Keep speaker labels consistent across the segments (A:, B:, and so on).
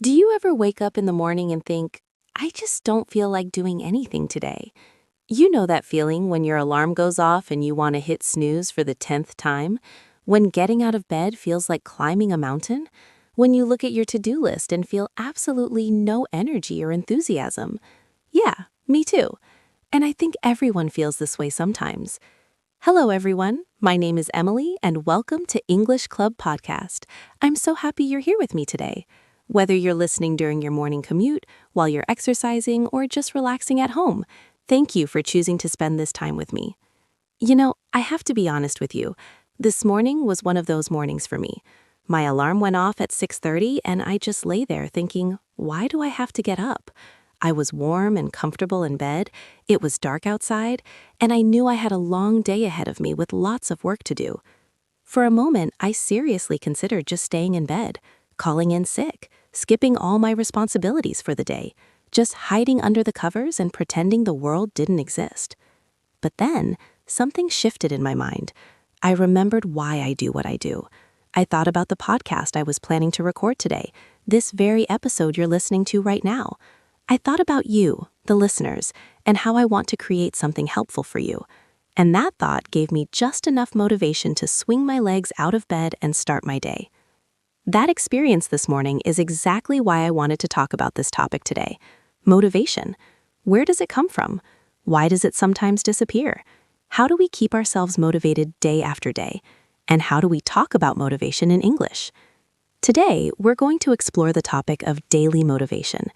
A: Do you ever wake up in the morning and think, I just don't feel like doing anything today? You know that feeling when your alarm goes off and you want to hit snooze for the 10th time? When getting out of bed feels like climbing a mountain? When you look at your to-do list and feel absolutely no energy or enthusiasm? Yeah, me too. And I think everyone feels this way sometimes. Hello, everyone. My name is Emily, and welcome to English Club Podcast. I'm so happy you're here with me today. Whether you're listening during your morning commute, while you're exercising, or just relaxing at home, thank you for choosing to spend this time with me. You know, I have to be honest with you. This morning was one of those mornings for me. My alarm went off at 6:30, and I just lay there thinking, why do I have to get up? I was warm and comfortable in bed, it was dark outside, and I knew I had a long day ahead of me with lots of work to do. For a moment, I seriously considered just staying in bed, calling in sick, skipping all my responsibilities for the day, just hiding under the covers and pretending the world didn't exist. But then, something shifted in my mind. I remembered why I do what I do. I thought about the podcast I was planning to record today, this very episode you're listening to right now. I thought about you, the listeners, and how I want to create something helpful for you. And that thought gave me just enough motivation to swing my legs out of bed and start my day. That experience this morning is exactly why I wanted to talk about this topic today. Motivation. Where does it come from? Why does it sometimes disappear? How do we keep ourselves motivated day after day? And how do we talk about motivation in English? Today, we're going to explore the topic of daily motivation.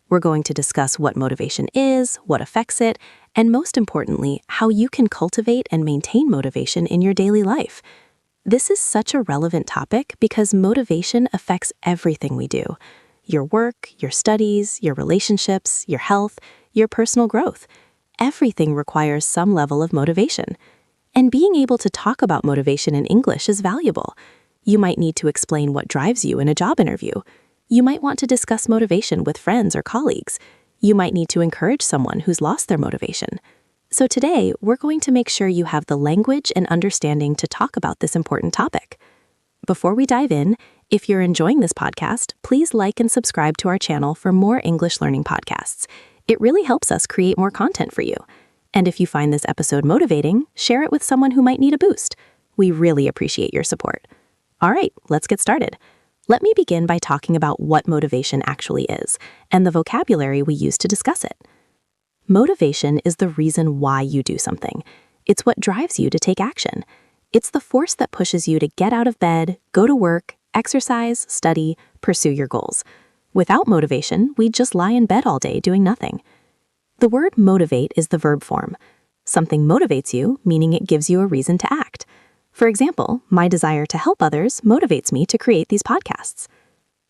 A: We're going to discuss what motivation is, what affects it, and most importantly, how you can cultivate and maintain motivation in your daily life. This is such a relevant topic because motivation affects everything we do. Your work, your studies, your relationships, your health, your personal growth. Everything requires some level of motivation. And being able to talk about motivation in English is valuable. You might need to explain what drives you in a job interview. You might want to discuss motivation with friends or colleagues. You might need to encourage someone who's lost their motivation. So today, we're going to make sure you have the language and understanding to talk about this important topic. Before we dive in, if you're enjoying this podcast, please like and subscribe to our channel for more English learning podcasts. It really helps us create more content for you. And if you find this episode motivating, share it with someone who might need a boost. We really appreciate your support. All right, let's get started. Let me begin by talking about what motivation actually is and the vocabulary we use to discuss it. Motivation is the reason why you do something. It's what drives you to take action. It's the force that pushes you to get out of bed, go to work, exercise, study, pursue your goals. Without motivation, we'd just lie in bed all day doing nothing. The word motivate is the verb form. Something motivates you, meaning it gives you a reason to act. For example, my desire to help others motivates me to create these podcasts.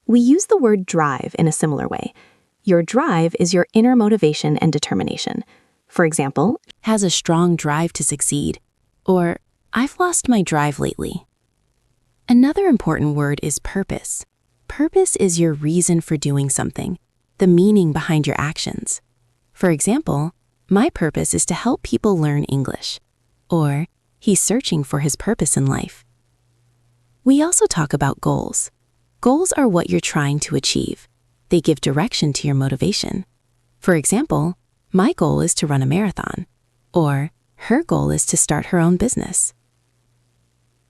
A: We use the word drive in a similar way. Your drive is your inner motivation and determination. For example, has a strong drive to succeed, or I've lost my drive lately. Another important word is purpose. Purpose is your reason for doing something, the meaning behind your actions. For example, my purpose is to help people learn English, or he's searching for his purpose in life. We also talk about goals. Goals are what you're trying to achieve. They give direction to your motivation. For example, my goal is to run a marathon, or her goal is to start her own business.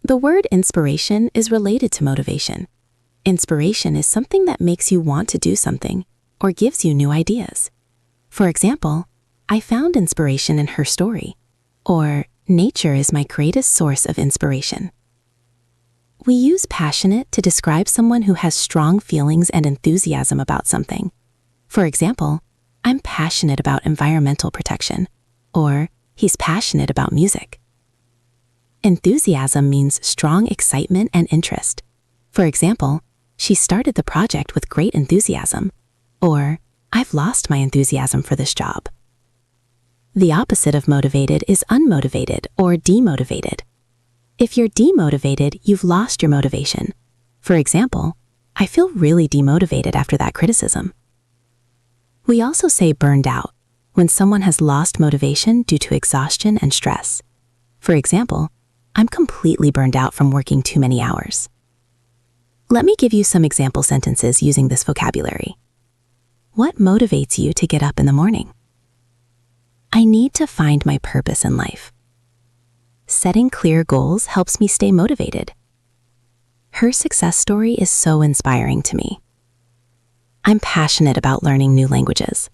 A: The word inspiration is related to motivation. Inspiration is something that makes you want to do something or gives you new ideas. For example, I found inspiration in her story, or nature is my greatest source of inspiration. We use passionate to describe someone who has strong feelings and enthusiasm about something. For example, I'm passionate about environmental protection, or he's passionate about music. Enthusiasm means strong excitement and interest. For example, she started the project with great enthusiasm, or I've lost my enthusiasm for this job. The opposite of motivated is unmotivated or demotivated. If you're demotivated, you've lost your motivation. For example, I feel really demotivated after that criticism. We also say burned out when someone has lost motivation due to exhaustion and stress. For example, I'm completely burned out from working too many hours. Let me give you some example sentences using this vocabulary. What motivates you to get up in the morning? I need to find my purpose in life. Setting clear goals helps me stay motivated. Her success story is so inspiring to me. I'm passionate about learning new languages.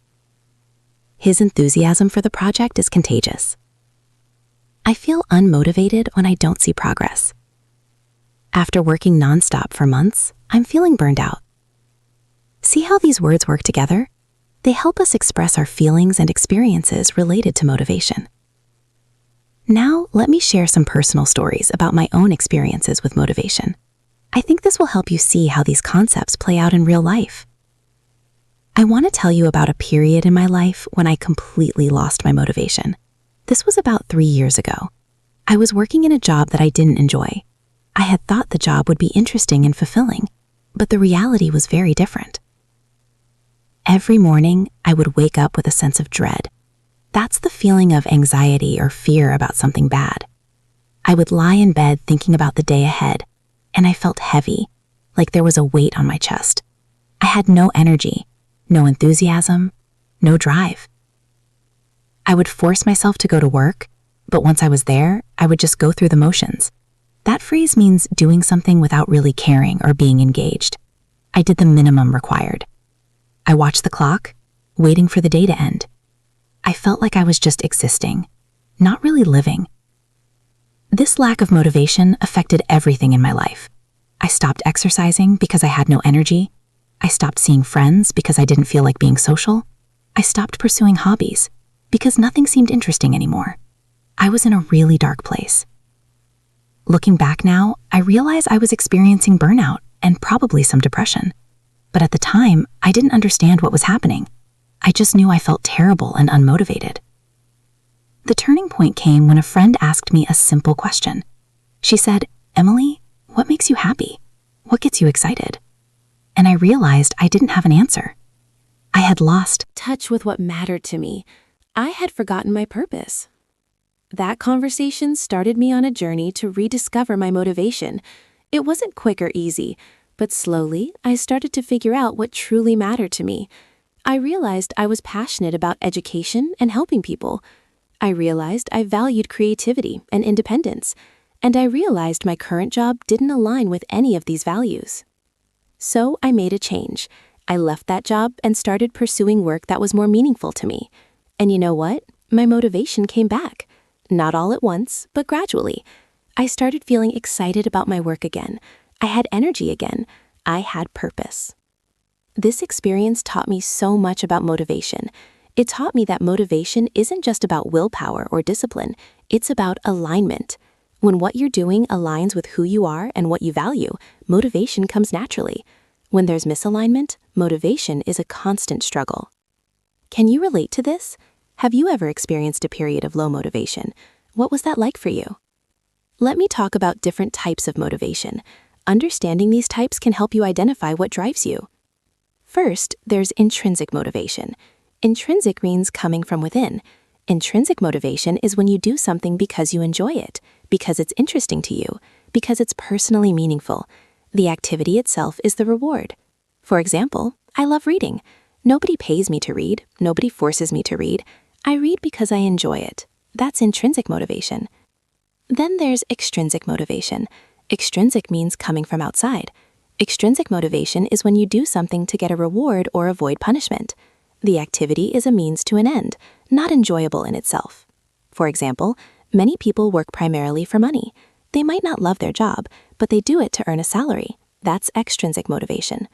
A: His enthusiasm for the project is contagious. I feel unmotivated when I don't see progress. After working nonstop for months, I'm feeling burned out. See how these words work together? They help us express our feelings and experiences related to motivation. Now, let me share some personal stories about my own experiences with motivation. I think this will help you see how these concepts play out in real life. I want to tell you about a period in my life when I completely lost my motivation. This was about 3 years ago. I was working in a job that I didn't enjoy. I had thought the job would be interesting and fulfilling, but the reality was very different. Every morning, I would wake up with a sense of dread. That's the feeling of anxiety or fear about something bad. I would lie in bed thinking about the day ahead, and I felt heavy, like there was a weight on my chest. I had no energy, no enthusiasm, no drive. I would force myself to go to work, but once I was there, I would just go through the motions. That phrase means doing something without really caring or being engaged. I did the minimum required. I watched the clock, waiting for the day to end. I felt like I was just existing, not really living. This lack of motivation affected everything in my life. I stopped exercising because I had no energy. I stopped seeing friends because I didn't feel like being social. I stopped pursuing hobbies because nothing seemed interesting anymore. I was in a really dark place. Looking back now, I realize I was experiencing burnout and probably some depression. But at the time, I didn't understand what was happening. I just knew I felt terrible and unmotivated. The turning point came when a friend asked me a simple question. She said, "Emily, what makes you happy? What gets you excited?" And I realized I didn't have an answer. I had lost touch with what mattered to me. I had forgotten my purpose. That conversation started me on a journey to rediscover my motivation. It wasn't quick or easy, but slowly I started to figure out what truly mattered to me. I realized I was passionate about education and helping people. I realized I valued creativity and independence, and I realized my current job didn't align with any of these values. So I made a change. I left that job and started pursuing work that was more meaningful to me. And you know what? My motivation came back. Not all at once, but gradually. I started feeling excited about my work again. I had energy again. I had purpose. This experience taught me so much about motivation. It taught me that motivation isn't just about willpower or discipline. It's about alignment. When what you're doing aligns with who you are and what you value, motivation comes naturally. When there's misalignment, motivation is a constant struggle. Can you relate to this? Have you ever experienced a period of low motivation? What was that like for you? Let me talk about different types of motivation. Understanding these types can help you identify what drives you. First, there's intrinsic motivation. Intrinsic means coming from within. Intrinsic motivation is when you do something because you enjoy it, because it's interesting to you, because it's personally meaningful. The activity itself is the reward. For example, I love reading. Nobody pays me to read. Nobody forces me to read. I read because I enjoy it. That's intrinsic motivation. Then there's extrinsic motivation. Extrinsic means coming from outside. Extrinsic motivation is when you do something to get a reward or avoid punishment. The activity is a means to an end, not enjoyable in itself. For example, many people work primarily for money. They might not love their job, but they do it to earn a salary. That's extrinsic motivation.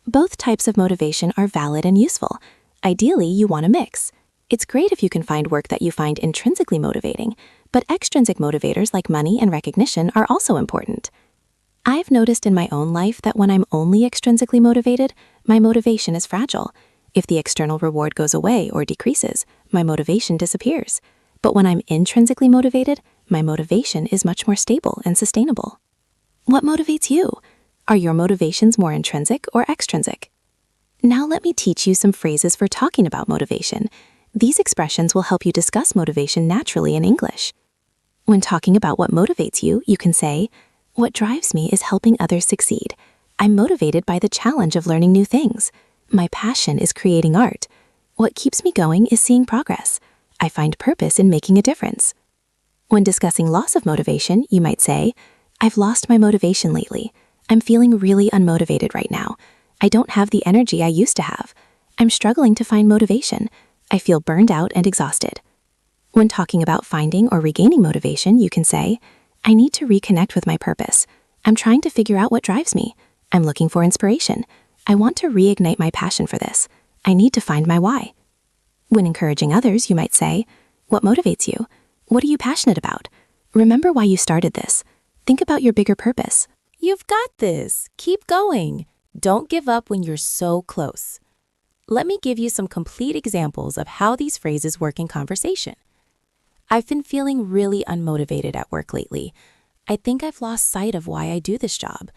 A: Both types of motivation are valid and useful. Ideally, you want a mix. It's great if you can find work that you find intrinsically motivating, but extrinsic motivators like money and recognition are also important. I've noticed in my own life that when I'm only extrinsically motivated, my motivation is fragile. If the external reward goes away or decreases, my motivation disappears. But when I'm intrinsically motivated, my motivation is much more stable and sustainable. What motivates you? Are your motivations more intrinsic or extrinsic? Now let me teach you some phrases for talking about motivation. These expressions will help you discuss motivation naturally in English. When talking about what motivates you, you can say, "What drives me is helping others succeed. I'm motivated by the challenge of learning new things. My passion is creating art. What keeps me going is seeing progress. I find purpose in making a difference. When discussing loss of motivation, you might say, I've lost my motivation lately. I'm feeling really unmotivated right now. I don't have the energy I used to have. I'm struggling to find motivation. I feel burned out and exhausted. When talking about finding or regaining motivation, you can say, I need to reconnect with my purpose. I'm trying to figure out what drives me. I'm looking for inspiration. I want to reignite my passion for this. I need to find my why. When encouraging others, you might say, what motivates you? What are you passionate about? Remember why you started this. Think about your bigger purpose.
B: You've got this. Keep going. Don't give up when you're so close. Let me give you some complete examples of how these phrases work in conversation. I've been feeling really unmotivated at work lately. I think I've lost sight of why I do this job.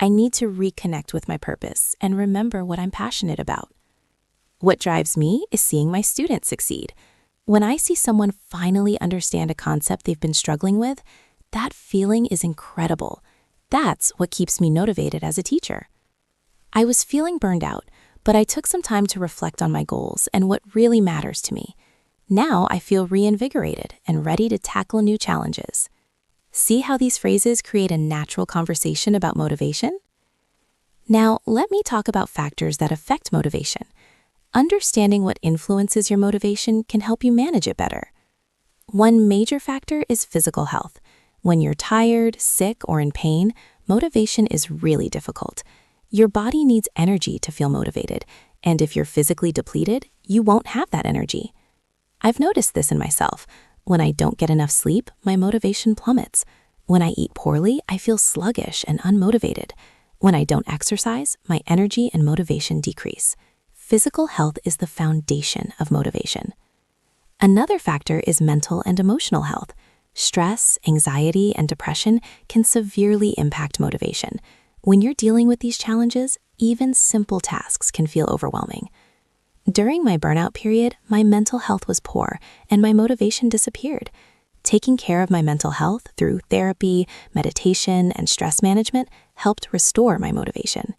B: I need to reconnect with my purpose and remember what I'm passionate about. What drives me is seeing my students succeed. When I see someone finally understand a concept they've been struggling with, that feeling is incredible. That's what keeps me motivated as a teacher. I was feeling burned out, but I took some time to reflect on my goals and what really matters to me. Now I feel reinvigorated and ready to tackle new challenges. See how these phrases create a natural conversation about motivation? Now, let me talk about factors that affect motivation. Understanding what influences your motivation can help you manage it better. One major factor is physical health. When you're tired, sick, or in pain, motivation is really difficult. Your body needs energy to feel motivated, and if you're physically depleted, you won't have that energy. I've noticed this in myself. When I don't get enough sleep, my motivation plummets. When I eat poorly, I feel sluggish and unmotivated. When I don't exercise, my energy and motivation decrease. Physical health is the foundation of motivation. Another factor is mental and emotional health. Stress, anxiety, and depression can severely impact motivation. When you're dealing with these challenges, even simple tasks can feel overwhelming. During my burnout period, my mental health was poor and my motivation disappeared. Taking care of my mental health through therapy, meditation, and stress management helped restore my motivation.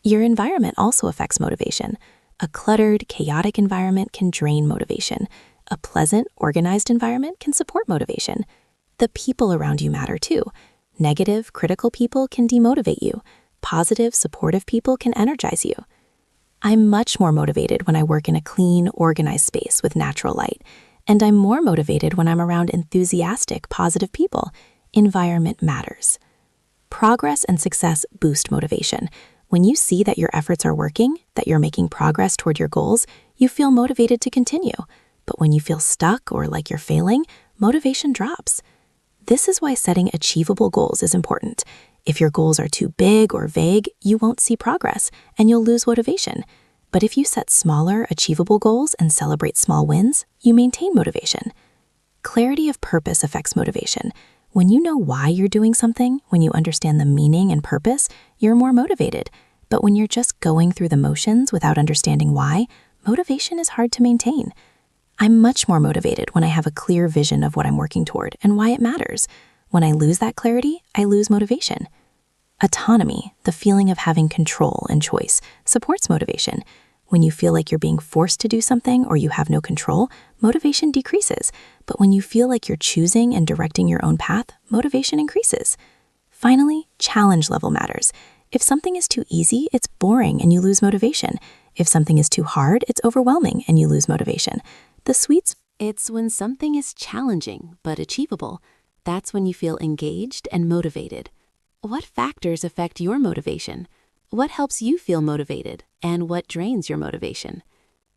B: Your environment also affects motivation. A cluttered, chaotic environment can drain motivation. A pleasant, organized environment can support motivation. The people around you matter too. Negative, critical people can demotivate you. Positive, supportive people can energize you. I'm much more motivated when I work in a clean, organized space with natural light, and I'm more motivated when I'm around enthusiastic, positive people. Environment matters. Progress and success boost motivation. When you see that your efforts are working, that you're making progress toward your goals, you feel motivated to continue. But when you feel stuck or like you're failing, motivation drops. This is why setting achievable goals is important. If your goals are too big or vague, you won't see progress and you'll lose motivation. But if you set smaller, achievable goals and celebrate small wins, you maintain motivation. Clarity of purpose affects motivation. When you know why you're doing something, when you understand the meaning and purpose, you're more motivated. But when you're just going through the motions without understanding why, motivation is hard to maintain. I'm much more motivated when I have a clear vision of what I'm working toward and why it matters. When I lose that clarity, I lose motivation. Autonomy, the feeling of having control and choice, supports motivation. When you feel like you're being forced to do something or you have no control, motivation decreases. But when you feel like you're choosing and directing your own path, motivation increases. Finally, challenge level matters. If something is too easy, it's boring and you lose motivation. If something is too hard, it's overwhelming and you lose motivation.
A: It's when something is challenging but achievable. That's when you feel engaged and motivated. What factors affect your motivation? What helps you feel motivated? And what drains your motivation?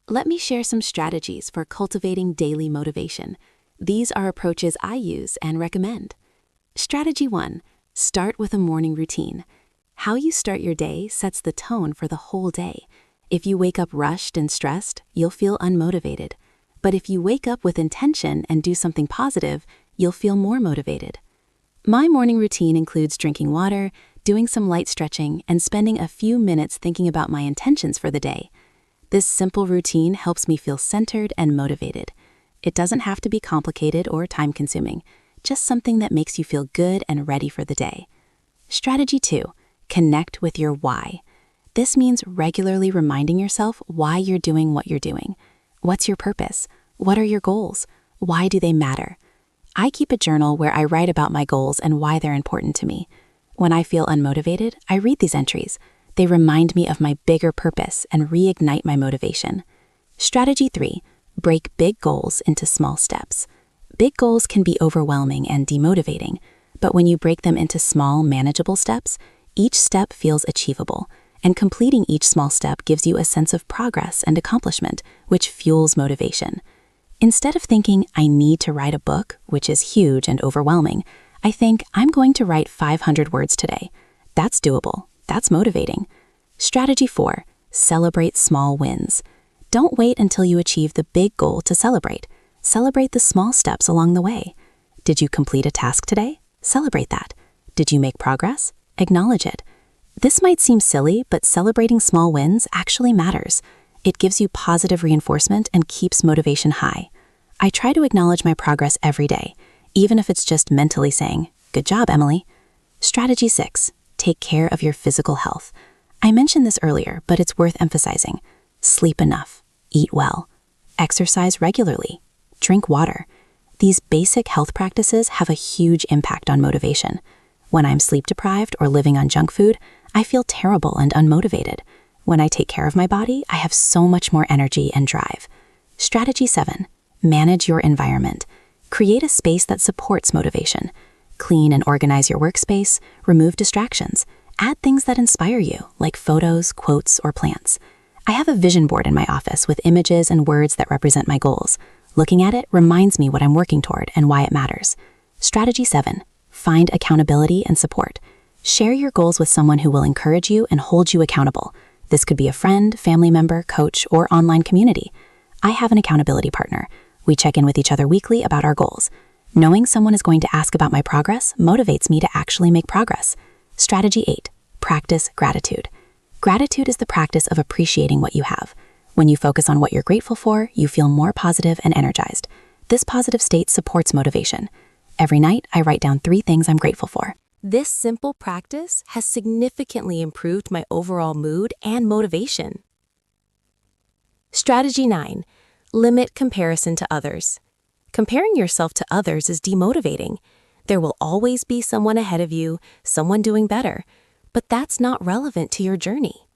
A: Let me share some strategies for cultivating daily motivation. These are approaches I use and recommend. Strategy 1. Start with a morning routine. How you start your day sets the tone for the whole day. If you wake up rushed and stressed, you'll feel unmotivated. But if you wake up with intention and do something positive, you'll feel more motivated. My morning routine includes drinking water, doing some light stretching, and spending a few minutes thinking about my intentions for the day. This simple routine helps me feel centered and motivated. It doesn't have to be complicated or time-consuming, just something that makes you feel good and ready for the day. Strategy 2.
B: Connect with your why. This means regularly reminding yourself why you're doing what you're doing. What's your purpose? What are your goals? Why do they matter? I keep a journal where I write about my goals and why they're important to me. When I feel unmotivated, I read these entries. They remind me of my bigger purpose and reignite my motivation. Strategy 3. Break big goals into small steps. Big goals can be overwhelming and demotivating, but when you break them into small, manageable steps, each step feels achievable, and completing each small step gives you a sense of progress and accomplishment, which fuels motivation. Instead of thinking, I need to write a book, which is huge and overwhelming, I think, I'm going to write 500 words today. That's doable. That's motivating. Strategy 4. Celebrate small wins. Don't wait until you achieve the big goal to celebrate. Celebrate the small steps along the way. Did you complete a task today? Celebrate that. Did you make progress? Acknowledge it. This might seem silly, but celebrating small wins actually matters. It gives you positive reinforcement and keeps motivation high. I try to acknowledge my progress every day, even if it's just mentally saying, "Good job, Emily." Strategy 6. Take care of your physical health. I mentioned this earlier, but it's worth emphasizing. Sleep enough, eat well, exercise regularly, drink water. These basic health practices have a huge impact on motivation. When I'm sleep deprived or living on junk food, I feel terrible and unmotivated. When I take care of my body, I have so much more energy and drive. Strategy 7. Manage your environment. Create a space that supports motivation. Clean and organize your workspace, remove distractions. Add things that inspire you, like photos, quotes, or plants. I have a vision board in my office with images and words that represent my goals. Looking at it reminds me what I'm working toward and why it matters. Strategy 7. Find accountability and support. Share your goals with someone who will encourage you and hold you accountable. This could be a friend, family member, coach, or online community. I have an accountability partner. We check in with each other weekly about our goals. Knowing someone is going to ask about my progress motivates me to actually make progress. Strategy 8. Practice gratitude. Gratitude is the practice of appreciating what you have. When you focus on what you're grateful for, you feel more positive and energized. This positive state supports motivation. Every night, I write down 3 things I'm grateful for.
A: This simple practice has significantly improved my overall mood and motivation. Strategy 9. Limit comparison to others. Comparing yourself to others is demotivating. There will always be someone ahead of you, someone doing better, but that's not relevant to your journey.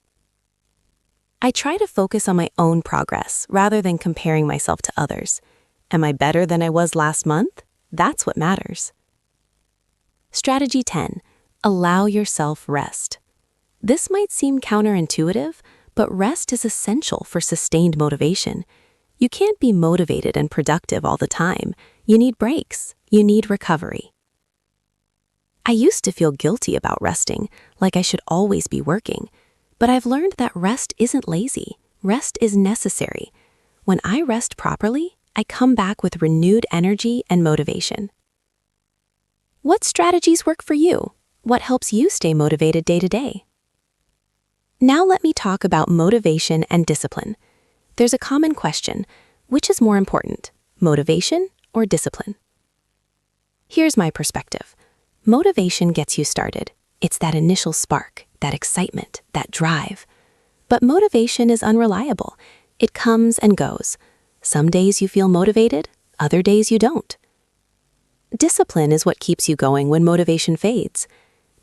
A: I try to focus on my own progress rather than comparing myself to others. Am I better than I was last month? That's what matters. Strategy 10. Allow yourself rest. This might seem counterintuitive, but rest is essential for sustained motivation. You can't be motivated and productive all the time. You need breaks. You need recovery. I used to feel guilty about resting, like I should always be working. But I've learned that rest isn't lazy. Rest is necessary. When I rest properly, I come back with renewed energy and motivation. What strategies work for you? What helps you stay motivated day to day? Now let me talk about motivation and discipline. There's a common question: which is more important, motivation or discipline? Here's my perspective. Motivation gets you started. It's that initial spark, that excitement, that drive. But motivation is unreliable. It comes and goes. Some days you feel motivated, other days you don't. Discipline is what keeps you going when motivation fades.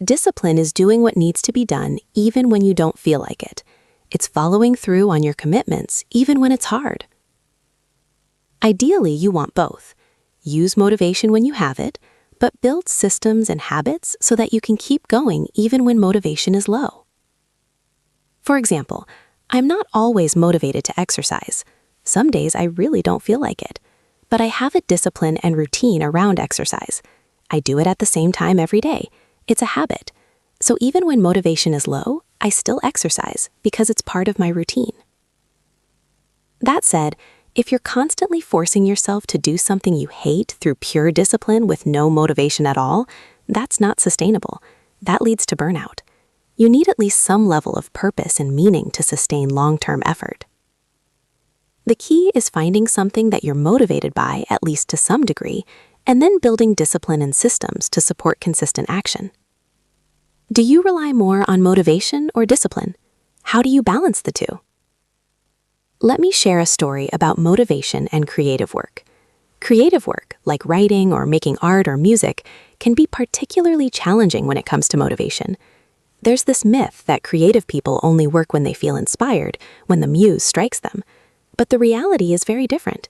A: Discipline is doing what needs to be done even when you don't feel like it. It's following through on your commitments even when it's hard. Ideally, you want both. Use motivation when you have it, but build systems and habits so that you can keep going even when motivation is low. For example, I'm not always motivated to exercise. Some days I really don't feel like it, but I have a discipline and routine around exercise. I do it at the same time every day. It's a habit. So even when motivation is low, I still exercise because it's part of my routine. That said, if you're constantly forcing yourself to do something you hate through pure discipline with no motivation at all, that's not sustainable. That leads to burnout. You need at least some level of purpose and meaning to sustain long-term effort. The key is finding something that you're motivated by, at least to some degree, and then building discipline and systems to support consistent action. Do you rely more on motivation or discipline? How do you balance the two? Let me share a story about motivation and creative work. Creative work, like writing or making art or music, can be particularly challenging when it comes to motivation. There's this myth that creative people only work when they feel inspired, when the muse strikes them. But the reality is very different.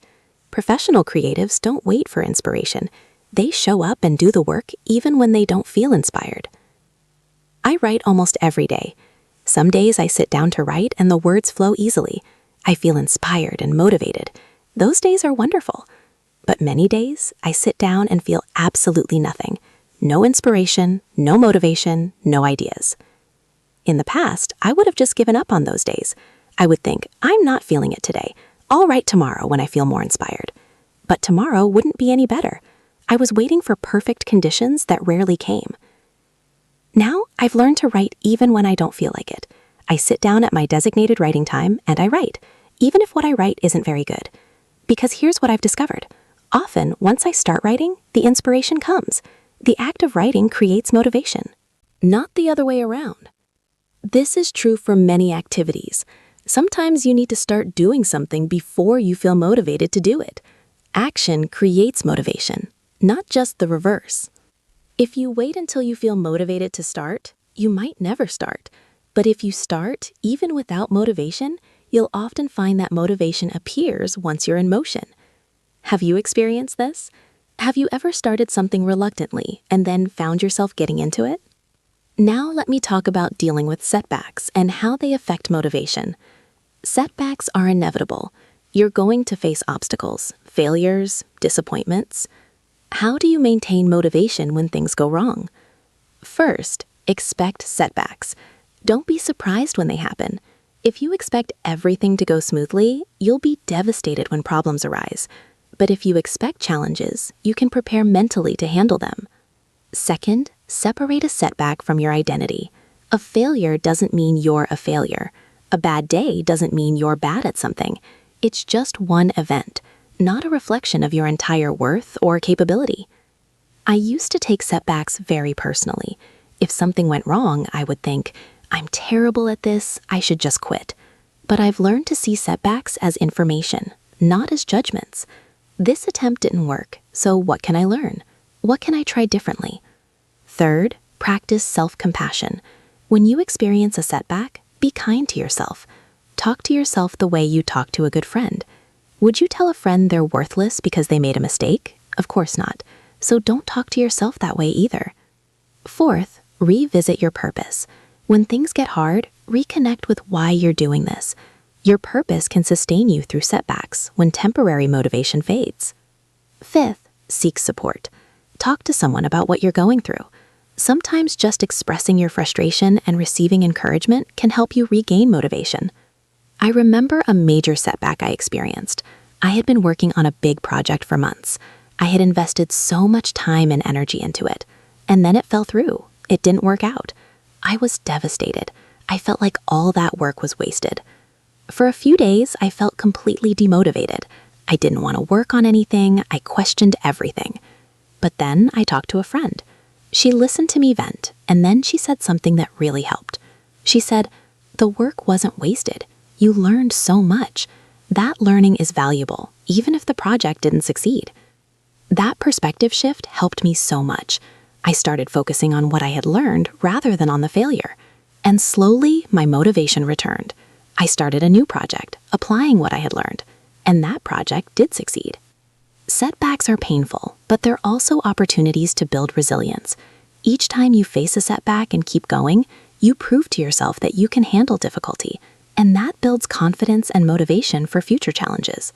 A: Professional creatives don't wait for inspiration. They show up and do the work even when they don't feel inspired. I write almost every day. Some days I sit down to write and the words flow easily. I feel inspired and motivated. Those days are wonderful. But many days I sit down and feel absolutely nothing. No inspiration, no motivation, no ideas. In the past, I would have just given up on those days. I would think, I'm not feeling it today. I'll write tomorrow when I feel more inspired. But tomorrow wouldn't be any better. I was waiting for perfect conditions that rarely came. Now, I've learned to write even when I don't feel like it. I sit down at my designated writing time and I write, even if what I write isn't very good. Because here's what I've discovered. Often, once I start writing, the inspiration comes. The act of writing creates motivation, not the other way around. This is true for many activities. Sometimes you need to start doing something before you feel motivated to do it. Action creates motivation, not just the reverse. If you wait until you feel motivated to start, you might never start. But if you start, even without motivation, you'll often find that motivation appears once you're in motion. Have you experienced this? Have you ever started something reluctantly and then found yourself getting into it? Now let me talk about dealing with setbacks and how they affect motivation. Setbacks are inevitable. You're going to face obstacles, failures, disappointments. How do you maintain motivation when things go wrong? First, expect setbacks. Don't be surprised when they happen. If you expect everything to go smoothly, you'll be devastated when problems arise. But if you expect challenges, you can prepare mentally to handle them. Second, separate a setback from your identity. A failure doesn't mean you're a failure. A bad day doesn't mean you're bad at something. It's just one event, not a reflection of your entire worth or capability. I used to take setbacks very personally. If something went wrong, I would think, I'm terrible at this, I should just quit. But I've learned to see setbacks as information, not as judgments. This attempt didn't work, so what can I learn? What can I try differently? Third, practice self-compassion. When you experience a setback, be kind to yourself. Talk to yourself the way you talk to a good friend. Would you tell a friend they're worthless because they made a mistake? Of course not. So don't talk to yourself that way either. Fourth, revisit your purpose. When things get hard, reconnect with why you're doing this. Your purpose can sustain you through setbacks when temporary motivation fades. Fifth, seek support. Talk to someone about what you're going through. Sometimes just expressing your frustration and receiving encouragement can help you regain motivation. I remember a major setback I experienced. I had been working on a big project for months. I had invested so much time and energy into it. And then it fell through. It didn't work out. I was devastated. I felt like all that work was wasted. For a few days, I felt completely demotivated. I didn't want to work on anything. I questioned everything. But then I talked to a friend. She listened to me vent, and then she said something that really helped. She said, "The work wasn't wasted. You learned so much. That learning is valuable, even if the project didn't succeed." That perspective shift helped me so much. I started focusing on what I had learned rather than on the failure. And slowly, my motivation returned. I started a new project, applying what I had learned, and that project did succeed. Setbacks are painful, but they're also opportunities to build resilience. Each time you face a setback and keep going, you prove to yourself that you can handle difficulty, and that builds confidence and motivation for future challenges.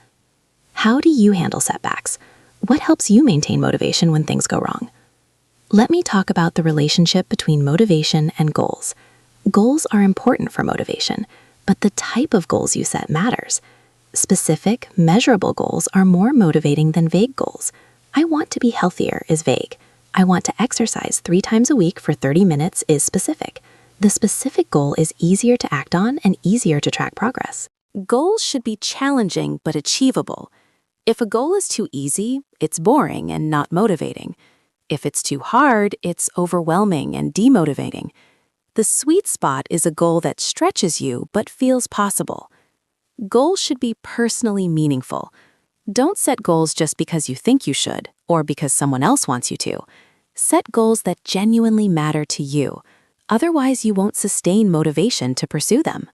A: How do you handle setbacks? What helps you maintain motivation when things go wrong? Let me talk about the relationship between motivation and goals. Goals are important for motivation, but the type of goals you set matters. Specific, measurable goals are more motivating than vague goals. I want to be healthier is vague. I want to exercise 3 times a week for 30 minutes is specific. The specific goal is easier to act on and easier to track progress. Goals should be challenging but achievable. If a goal is too easy, it's boring and not motivating. If it's too hard, it's overwhelming and demotivating. The sweet spot is a goal that stretches you but feels possible. Goals should be personally meaningful. Don't set goals just because you think you should or because someone else wants you to. Set goals that genuinely matter to you. Otherwise, you won't sustain motivation to pursue them.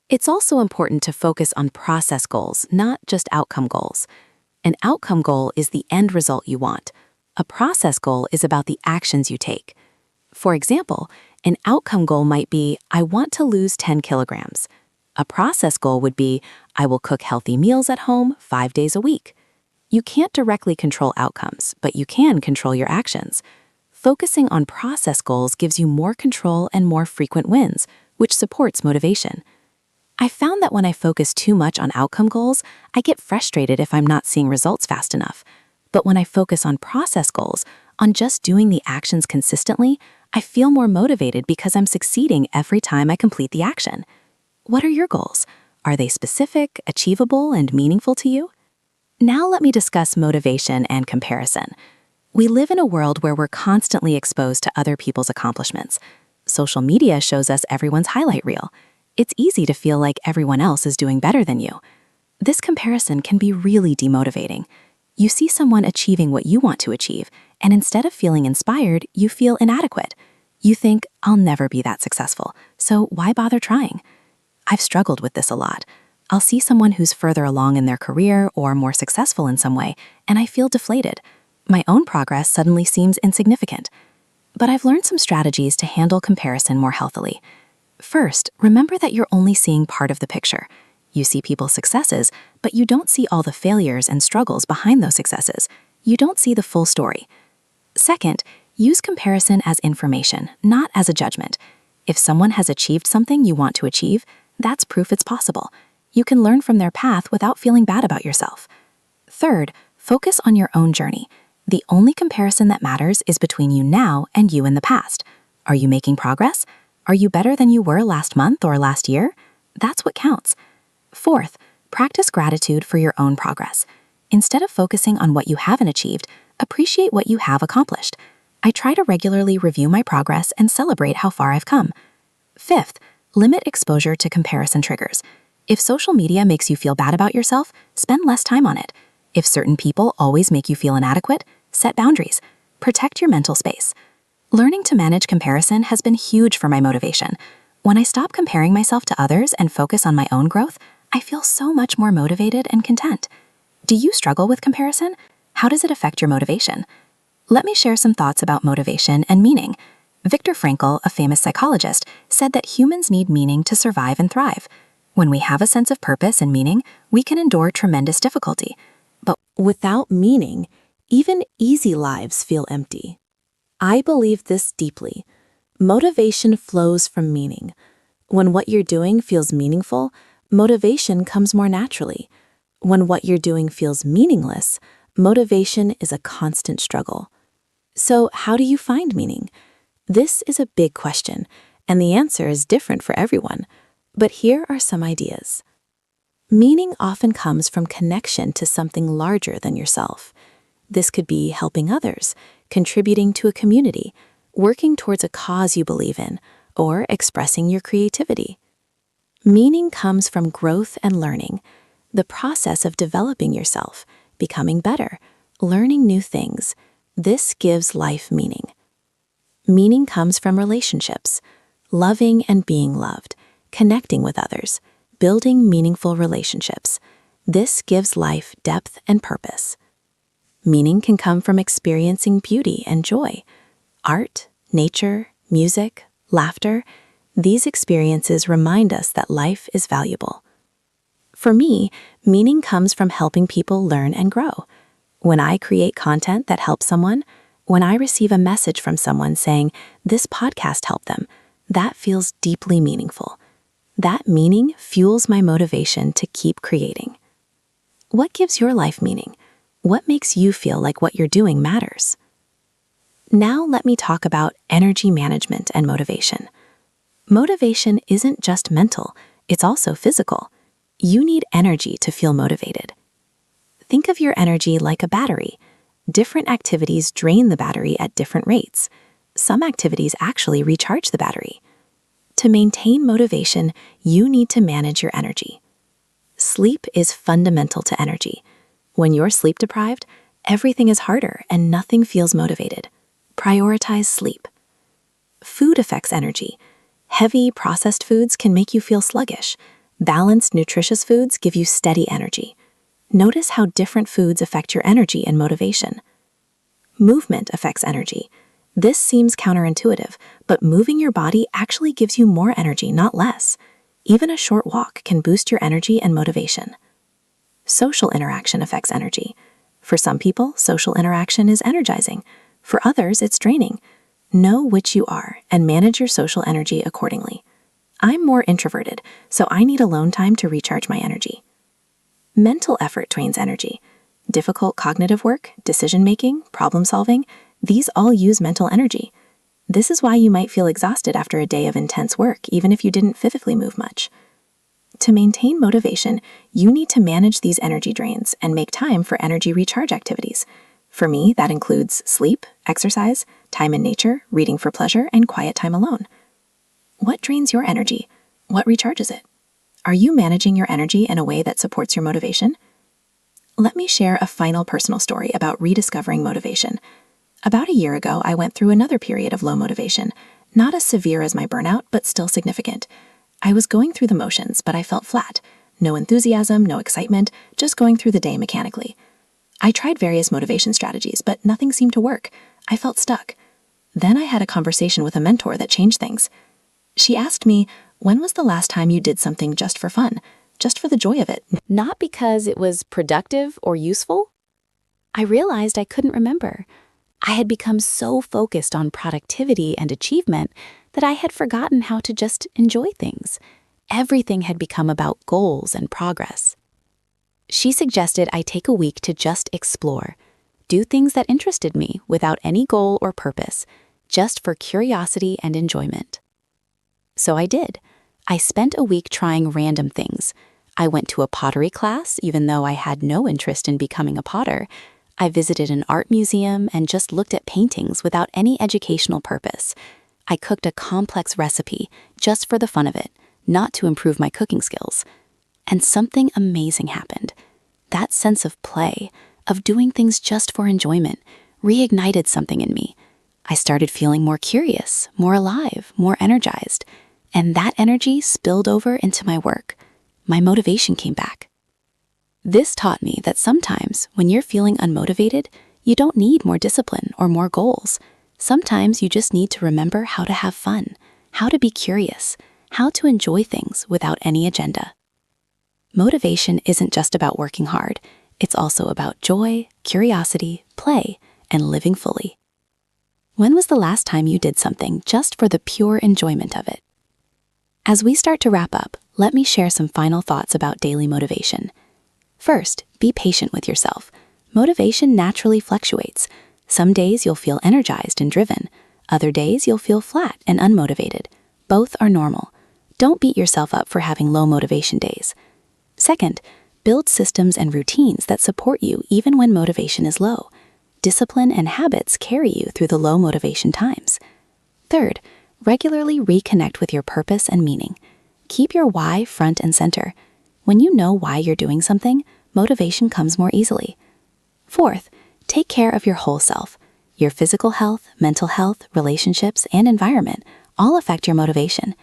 A: It's also important to focus on process goals, not just outcome goals. An outcome goal is the end result you want. A process goal is about the actions you take. For example, an outcome goal might be, I want to lose 10 kilograms. A process goal would be, I will cook healthy meals at home 5 days a week. You can't directly control outcomes, but you can control your actions. Focusing on process goals gives you more control and more frequent wins, which supports motivation. I found that when I focus too much on outcome goals, I get frustrated if I'm not seeing results fast enough. But when I focus on process goals, on just doing the actions consistently, I feel more motivated because I'm succeeding every time I complete the action. What are your goals? Are they specific, achievable, and meaningful to you? Now let me discuss motivation and comparison. We live in a world where we're constantly exposed to other people's accomplishments. Social media shows us everyone's highlight reel. It's easy to feel like everyone else is doing better than you. This comparison can be really demotivating. You see someone achieving what you want to achieve, and instead of feeling inspired, you feel inadequate. You think, I'll never be that successful, so why bother trying? I've struggled with this a lot. I'll see someone who's further along in their career or more successful in some way, and I feel deflated. My own progress suddenly seems insignificant. But I've learned some strategies to handle comparison more healthily. First, remember that you're only seeing part of the picture. You see people's successes, but you don't see all the failures and struggles behind those successes. You don't see the full story. Second, use comparison as information, not as a judgment. If someone has achieved something you want to achieve, that's proof it's possible. You can learn from their path without feeling bad about yourself. Third, focus on your own journey. The only comparison that matters is between you now and you in the past. Are you making progress? Are you better than you were last month or last year? That's what counts. Fourth, practice gratitude for your own progress. Instead of focusing on what you haven't achieved, appreciate what you have accomplished. I try to regularly review my progress and celebrate how far I've come. Fifth, limit exposure to comparison triggers. If social media makes you feel bad about yourself, spend less time on it. If certain people always make you feel inadequate, set boundaries. Protect your mental space. Learning to manage comparison has been huge for my motivation. When I stop comparing myself to others and focus on my own growth, I feel so much more motivated and content. Do you struggle with comparison? How does it affect your motivation? Let me share some thoughts about motivation and meaning. Viktor Frankl, a famous psychologist, said that humans need meaning to survive and thrive. When we have a sense of purpose and meaning, we can endure tremendous difficulty. But without meaning, even easy lives feel empty. I believe this deeply. Motivation flows from meaning. When what you're doing feels meaningful, motivation comes more naturally. When what you're doing feels meaningless, motivation is a constant struggle. So, how do you find meaning? This is a big question, and the answer is different for everyone. But here are some ideas. Meaning often comes from connection to something larger than yourself. This could be helping others, contributing to a community, working towards a cause you believe in, or expressing your creativity. Meaning comes from growth and learning, the process of developing yourself, becoming better, learning new things. This gives life meaning. Meaning comes from relationships, loving and being loved, connecting with others, building meaningful relationships. This gives life depth and purpose. Meaning can come from experiencing beauty and joy. Art, nature, music, laughter, these experiences remind us that life is valuable. For me, meaning comes from helping people learn and grow. When I create content that helps someone, when I receive a message from someone saying, this podcast helped them, that feels deeply meaningful. That meaning fuels my motivation to keep creating. What gives your life meaning? What makes you feel like what you're doing matters? Now let me talk about energy management and motivation. Motivation isn't just mental, it's also physical. You need energy to feel motivated. Think of your energy like a battery. Different activities drain the battery at different rates. Some activities actually recharge the battery.
B: To maintain motivation, you need to manage your energy. Sleep is fundamental to energy. When you're sleep deprived, everything is harder and nothing feels motivated. Prioritize sleep. Food affects energy. Heavy, processed foods can make you feel sluggish. Balanced, nutritious foods give you steady energy. Notice how different foods affect your energy and motivation. Movement affects energy. This seems counterintuitive, but moving your body actually gives you more energy, not less. Even a short walk can boost your energy and motivation. Social interaction affects energy. For some people, social interaction is energizing. For others, it's draining. Know which you are and manage your social energy accordingly. I'm more introverted, so I need alone time to recharge my energy. Mental effort drains energy. Difficult cognitive work, decision-making, problem-solving, these all use mental energy. This is why you might feel exhausted after a day of intense work, even if you didn't physically move much. To maintain motivation, you need to manage these energy drains and make time for energy recharge activities. For me, that includes sleep, exercise, time in nature, reading for pleasure, and quiet time alone. What drains your energy? What recharges it? Are you managing your energy in a way that supports your motivation? Let me share a final personal story about rediscovering motivation. About a year ago, I went through another period of low motivation, not as severe as my burnout, but still significant. I was going through the motions, but I felt flat. No enthusiasm, no excitement, just going through the day mechanically. I tried various motivation strategies, but nothing seemed to work. I felt stuck. Then I had a conversation with a mentor that changed things. She asked me, when was the last time you did something just for fun, just for the joy of it?
A: Not because it was productive or useful? I realized I couldn't remember. I had become so focused on productivity and achievement that I had forgotten how to just enjoy things. Everything had become about goals and progress. She suggested I take a week to just explore, do things that interested me without any goal or purpose, just for curiosity and enjoyment. So I did. I spent a week trying random things. I went to a pottery class, even though I had no interest in becoming a potter. I visited an art museum and just looked at paintings without any educational purpose. I cooked a complex recipe just for the fun of it, not to improve my cooking skills. And something amazing happened. That sense of play, of doing things just for enjoyment, reignited something in me. I started feeling more curious, more alive, more energized. And that energy spilled over into my work. My motivation came back. This taught me that sometimes, when you're feeling unmotivated, you don't need more discipline or more goals. Sometimes you just need to remember how to have fun, how to be curious, how to enjoy things without any agenda. Motivation isn't just about working hard. It's also about joy, curiosity, play, and living fully. When was the last time you did something just for the pure enjoyment of it? As we start to wrap up, let me share some final thoughts about daily motivation. First, be patient with yourself. Motivation naturally fluctuates. Some days you'll feel energized and driven. Other days you'll feel flat and unmotivated. Both are normal. Don't beat yourself up for having low motivation days. Second, build systems and routines that support you even when motivation is low. Discipline and habits carry you through the low motivation times. Third, regularly reconnect with your purpose and meaning. Keep your why front and center. When you know why you're doing something, motivation comes more easily. Fourth, take care of your whole self. Your physical health, mental health, relationships, and environment all affect your motivation.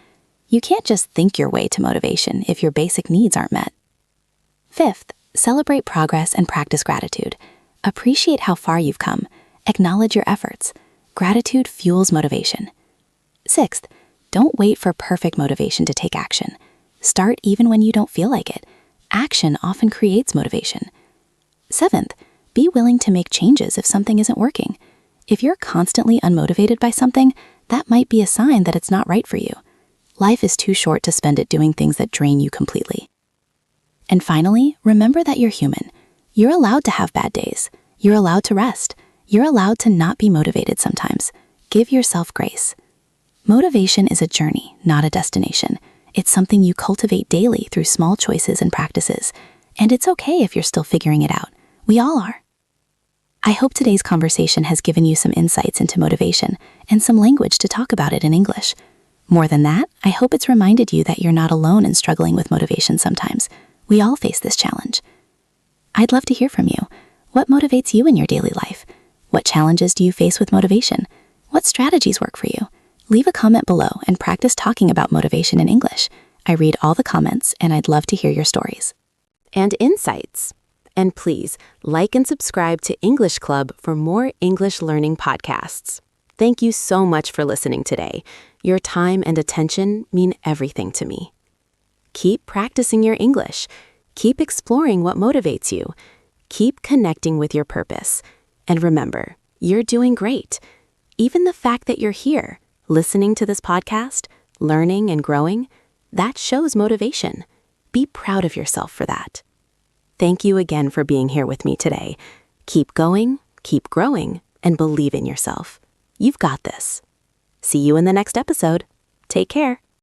A: You can't just think your way to motivation if your basic needs aren't met. Fifth, celebrate progress and practice gratitude. Appreciate how far you've come. Acknowledge your efforts. Gratitude fuels motivation. Sixth, don't wait for perfect motivation to take action. Start even when you don't feel like it. Action often creates motivation. Seventh, be willing to make changes if something isn't working. If you're constantly unmotivated by something, that might be a sign that it's not right for you. Life is too short to spend it doing things that drain you completely. And finally, remember that you're human. You're allowed to have bad days. You're allowed to rest. You're allowed to not be motivated sometimes. Give yourself grace. Motivation is a journey, not a destination. It's something you cultivate daily through small choices and practices. And it's okay if you're still figuring it out. We all are. I hope today's conversation has given you some insights into motivation and some language to talk about it in English.
B: More than that, I hope it's reminded you that you're not alone in struggling with motivation sometimes. We all face this challenge. I'd love to hear from you. What motivates you in your daily life? What challenges do you face with motivation? What strategies work for you? Leave a comment below and practice talking about motivation in English. I read all the comments and I'd love to hear your stories.
A: And insights. And please, like and subscribe to English Club for more English learning podcasts. Thank you so much for listening today. Your time and attention mean everything to me. Keep practicing your English. Keep exploring what motivates you. Keep connecting with your purpose. And remember, you're doing great. Even the fact that you're here, listening to this podcast, learning and growing, that shows motivation. Be proud of yourself for that. Thank you again for being here with me today. Keep going, keep growing, and believe in yourself. You've got this. See you in the next episode. Take care.